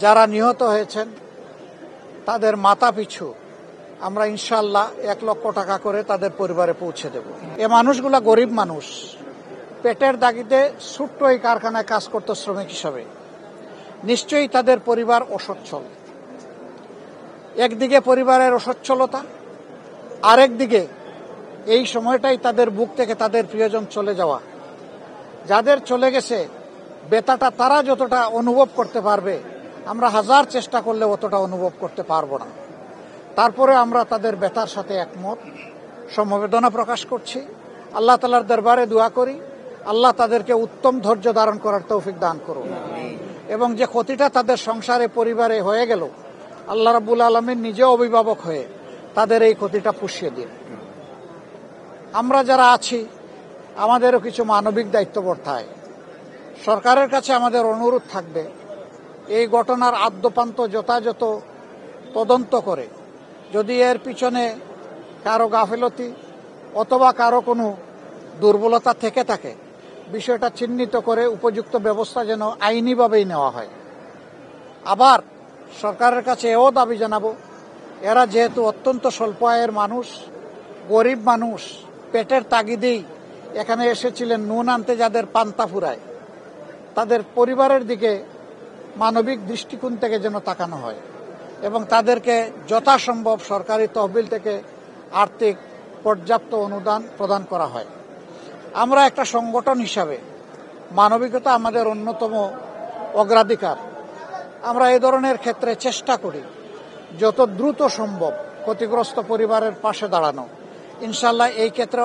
যারা নিহত হয়েছেন তাদের মাথা পিছু আমরা ইনশাআল্লাহ 1 লক্ষ টাকা করে তাদের পরিবারে পৌঁছে দেব। এই মানুষগুলা গরিব মানুষ, পেটের দাগিতে ছোট্ট এই কারখানায় কাজ করত শ্রমিক হিসাবে। নিশ্চয়ই তাদের পরিবার অসচ্ছল। একদিকে পরিবারের অসচ্ছলতা, আরেকদিকে এই সময়টাই তাদের বুক থেকে তাদের প্রিয়জন চলে যাওয়া। যাদের চলে গেছে ব্যথাটা তারা যতটা অনুভব করতে পারবে, আমরা হাজার চেষ্টা করলে অতটা অনুভব করতে পারবো না। তারপরে আমরা তাদের ব্যথার সাথে একমত, সমবেদনা প্রকাশ করছি। আল্লাহ তাআলার দরবারে দোয়া করি, আল্লাহ তাদেরকে উত্তম ধৈর্য ধারণ করার তৌফিক দান করুন, এবং যে ক্ষতিটা তাদের সংসারে পরিবারে হয়ে গেল, আল্লাহ রাব্বুল আলামিন নিজে অভিভাবক হয়ে তাদের এই ক্ষতিটা পুষিয়ে দিন। আমরা যারা আছি আমাদেরও কিছু মানবিক দায়িত্ববোধ থাকে। সরকারের কাছে আমাদের অনুরোধ থাকবে, এই ঘটনার আদ্যপান্ত যথাযথ তদন্ত করে যদি এর পিছনে কারো গাফিলতি অথবা কারো কোনো দুর্বলতা থেকে থাকে, বিষয়টা চিহ্নিত করে উপযুক্ত ব্যবস্থা যেন আইনিভাবেই নেওয়া হয়। আবার সরকারের কাছে এও দাবি জানাবো, এরা যেহেতু অত্যন্ত স্বল্প আয়ের মানুষ, গরিব মানুষ, পেটের তাগিদেই এখানে এসেছিলেন নুন আনতে, যাদের পান্তা ফুরায়, তাদের পরিবারের দিকে মানবিক দৃষ্টিকোণ থেকে যেন তাকানো হয় এবং তাদেরকে যথাসম্ভব সরকারি তহবিল থেকে আর্থিক পর্যাপ্ত অনুদান প্রদান করা হয়। আমরা একটা সংগঠন হিসাবে মানবিকতা আমাদের অন্যতম অগ্রাধিকার। আমরা এই ধরনের ক্ষেত্রে চেষ্টা করি যত দ্রুত সম্ভব ক্ষতিগ্রস্ত পরিবারের পাশে দাঁড়ানো। ইনশাআল্লাহ এই ক্ষেত্রে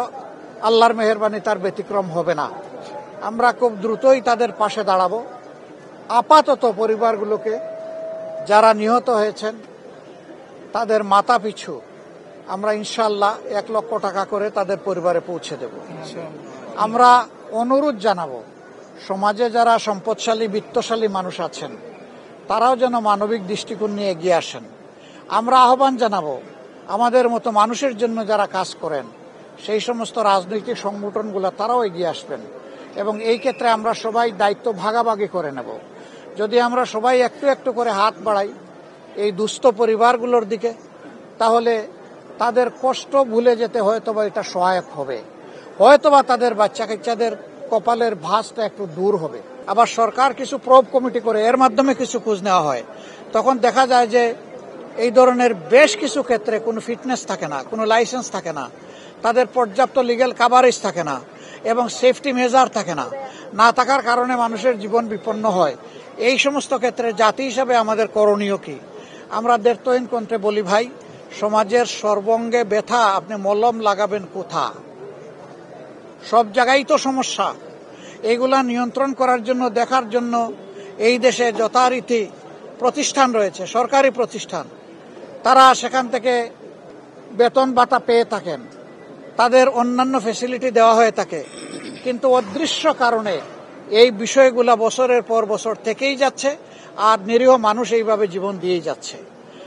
আল্লাহর মেহেরবানি তার ব্যতিক্রম হবে না। আমরা খুব দ্রুতই তাদের পাশে দাঁড়াবো। আপাতত পরিবারগুলোকে যারা নিহত হয়েছেন তাদের মাথা পিছু আমরা ইনশাআল্লাহ 1 লক্ষ টাকা করে তাদের পরিবারে পৌঁছে দেব। আমরা অনুরোধ জানাবো, সমাজে যারা সম্পদশালী বিত্তশালী মানুষ আছেন তারাও যেন মানবিক দৃষ্টিকোণ নিয়ে এগিয়ে আসেন। আমরা আহ্বান জানাবো, আমাদের মতো মানুষের জন্য যারা কাজ করেন সেই সমস্ত রাজনৈতিক সংগঠনগুলো তারাও এগিয়ে আসবেন এবং এই ক্ষেত্রে আমরা সবাই দায়িত্ব ভাগাভাগি করে নেব। যদি আমরা সবাই একটু একটু করে হাত বাড়াই এই দুস্থ পরিবারগুলোর দিকে, তাহলে তাদের কষ্ট ভুলে যেতে হয়তোবা এটা সহায়ক হবে, হয়তোবা তাদের বাচ্চা কাচ্চাদের কপালের ভাঁজটা একটু দূর হবে। আবার সরকার কিছু প্রব কমিটি করে এর মাধ্যমে কিছু খোঁজ নেওয়া হয়, তখন দেখা যায় যে এই ধরনের বেশ কিছু ক্ষেত্রে কোনো ফিটনেস থাকে না, কোনো লাইসেন্স থাকে না, তাদের পর্যাপ্ত লিগ্যাল কাভারেজ থাকে না এবং সেফটি মেজার থাকে না। না থাকার কারণে মানুষের জীবন বিপন্ন হয়। এই সমস্ত ক্ষেত্রে জাতি হিসাবে আমাদের করণীয় কি? আমরা দ্ব্যর্থহীন কণ্ঠে বলি, ভাই, সমাজের সর্বঙ্গে ব্যথা আপনি মলম লাগাবেন কোথা? সব জায়গায় তো সমস্যা। এইগুলা নিয়ন্ত্রণ করার জন্য, দেখার জন্য এই দেশে যথারীতি প্রতিষ্ঠান রয়েছে, সরকারি প্রতিষ্ঠান, তারা সেখান থেকে বেতন ভাতা পেয়ে থাকেন, তাদের অন্যান্য ফ্যাসিলিটি দেওয়া হয়ে থাকে, কিন্তু অদৃশ্য কারণে এই বিষয়গুলা বছরের পর বছর থেকেই যাচ্ছে আর নিরীহ মানুষ এইভাবে জীবন দিয়েই যাচ্ছে।